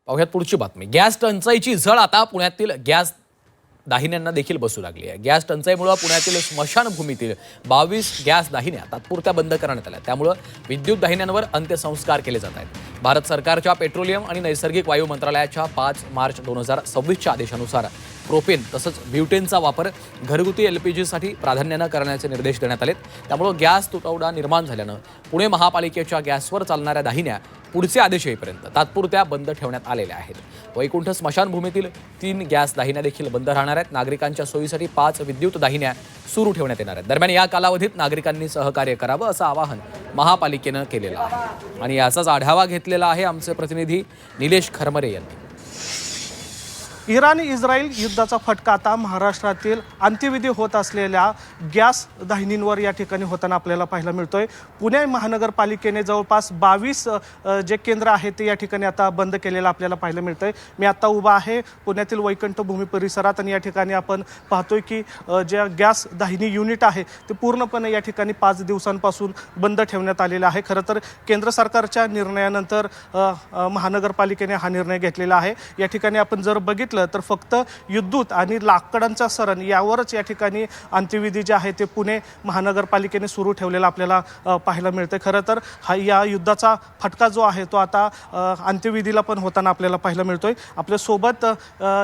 पाहुयात पुढची बातमी। गॅस टंचाईची झळ आता पुण्यातील गॅस दाहिन्यांना देखील बसू लागली आहे। गॅस टंचाईमुळे पुण्यातील स्मशानभूमीतील 22 गॅस दाहिन्या तात्पुरत्या बंद करण्यात आल्या। त्यामुळे विद्युत दाहिन्यांवर अंत्यसंस्कार केले जात आहेत। भारत सरकारच्या पेट्रोलियम आणि नैसर्गिक वायू मंत्रालयाच्या 5 मार्च 2026च्या आदेशानुसार प्रोपेन तसंच ब्युटेनचा वापर घरगुती एलपीजीसाठी प्राधान्याने करण्याचे निर्देश देण्यात आलेत। त्यामुळे गॅस तुटवडा निर्माण झाल्यानं पुणे महापालिकेच्या गॅसवर चालणाऱ्या दाहिन्या पुढचे आदेश येईपर्यंत तात्पुरत्या बंद ठेवण्यात आलेल्या आहेत। वैकुंठ स्मशानभूमीतील 3 गॅस दाहिन्या देखील बंद राहणार आहेत। नागरिकांच्या सोयीसाठी 5 विद्युत दाहिन्या सुरू ठेवण्यात येणार आहेत। दरम्यान या कालावधीत नागरिकांनी सहकार्य करावं असं आवाहन महापालिकेनं केलेलं आहे आणि याचाच आढावा घेतलेला आहे आमचे प्रतिनिधी निलेश खरमरे यांनी। इराण इस्रायल युद्धाचा फटका आता महाराष्ट्रातील अंत्यविधी होत असलेल्या गॅस दाहिनींवर या ठिकाणी होताना आपल्याला पाहायला मिळतोय। पुणे महानगरपालिकेने जवळपास 22 जे केंद्र आहेत ते या ठिकाणी आता बंद केलेलं आपल्याला पाहायला मिळतंय। मी आता उभा आहे पुण्यातील वैकुंठ भूमी परिसरात आणि या ठिकाणी आपण पाहतोय की जे गॅस दाहिनी युनिट आहे ते पूर्णपणे या ठिकाणी 5 दिवसांपासून बंद ठेवण्यात आलेलं आहे। खरं तर केंद्र सरकारच्या निर्णयानंतर महानगरपालिकेने हा निर्णय घेतलेला आहे। या ठिकाणी आपण जर बघितलं तर फक्त विद्युत आणि लाकडांचा सरण यावरच या ठिकाणी अंत्यविधी जे आहे ते पुणे महानगरपालिकेने सुरू ठेवलेला आपल्याला पाहायला मिळते। खरं तर हा या युद्धाचा फटका जो आहे तो आता अंत्यविधीला पण होताना आपल्याला पाहायला मिळतोय। आपल्या सोबत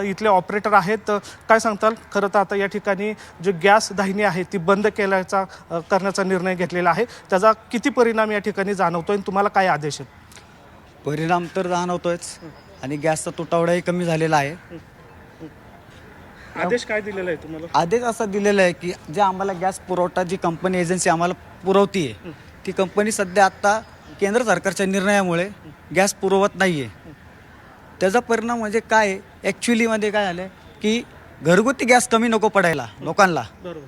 इथले ऑपरेटर आहेत, काय सांगताल? खरं तर आता या ठिकाणी जे गॅस दाहिनी आहे ती बंद करण्याचा निर्णय घेतलेला आहे, त्याचा किती परिणाम या ठिकाणी जाणवतोय आणि तुम्हाला काय आदेश आहेत? परिणाम तर जाणवतोयच आणि गॅसचा तुटवडाही कमी झालेला आहे। आदेश काय दिलेला आहे तुम्हाला? आदेश असा दिलेला आहे की जे आम्हाला गॅस पुरवठा जी कंपनी एजन्सी आम्हाला पुरवतीये ती कंपनी सध्या आता केंद्र सरकारच्या निर्णयामुळे गॅस पुरवत नाहीये। त्याचा परिणाम म्हणजे काय, ॲक्च्युलीमध्ये काय झालं की घरगुती गॅस कमी नको पडायला लोकांना,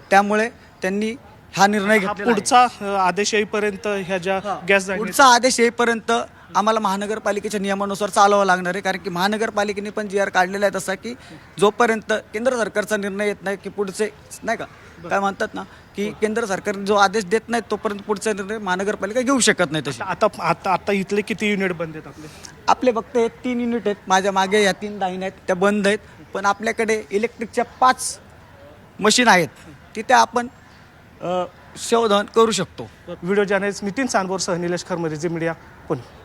त्यामुळे त्यांनी हा निर्णय घेतला। पुढचा आदेश येईपर्यंत ह्या ज्या गॅस पुढचा आदेश येईपर्यंत आम्हाला महानगरपालिकेच्या नियमानुसार चालवावं लागणार आहे, कारण की महानगरपालिकेने पण जी आर काढलेला आहे तसा की जोपर्यंत केंद्र सरकारचा निर्णय येत नाही की पुढचे नाही का काय म्हणतात ना की केंद्र सरकार जो आदेश देत नाही तोपर्यंत पुढचा निर्णय महानगरपालिका घेऊ शकत नाही। तशी आता इथले किती युनिट बंद आहेत आपले फक्त 3 युनिट आहेत, माझ्या मागे या 3 दाहिन्या आहेत त्या बंद आहेत, पण आपल्याकडे इलेक्ट्रिकच्या 5 मशीन आहेत, तिथे आपण शोधन करू शकतो। व्हिडिओ जर्नलिस्ट नितीन सांबोरसह निलेश खरमरे, झी मीडिया, पुणे।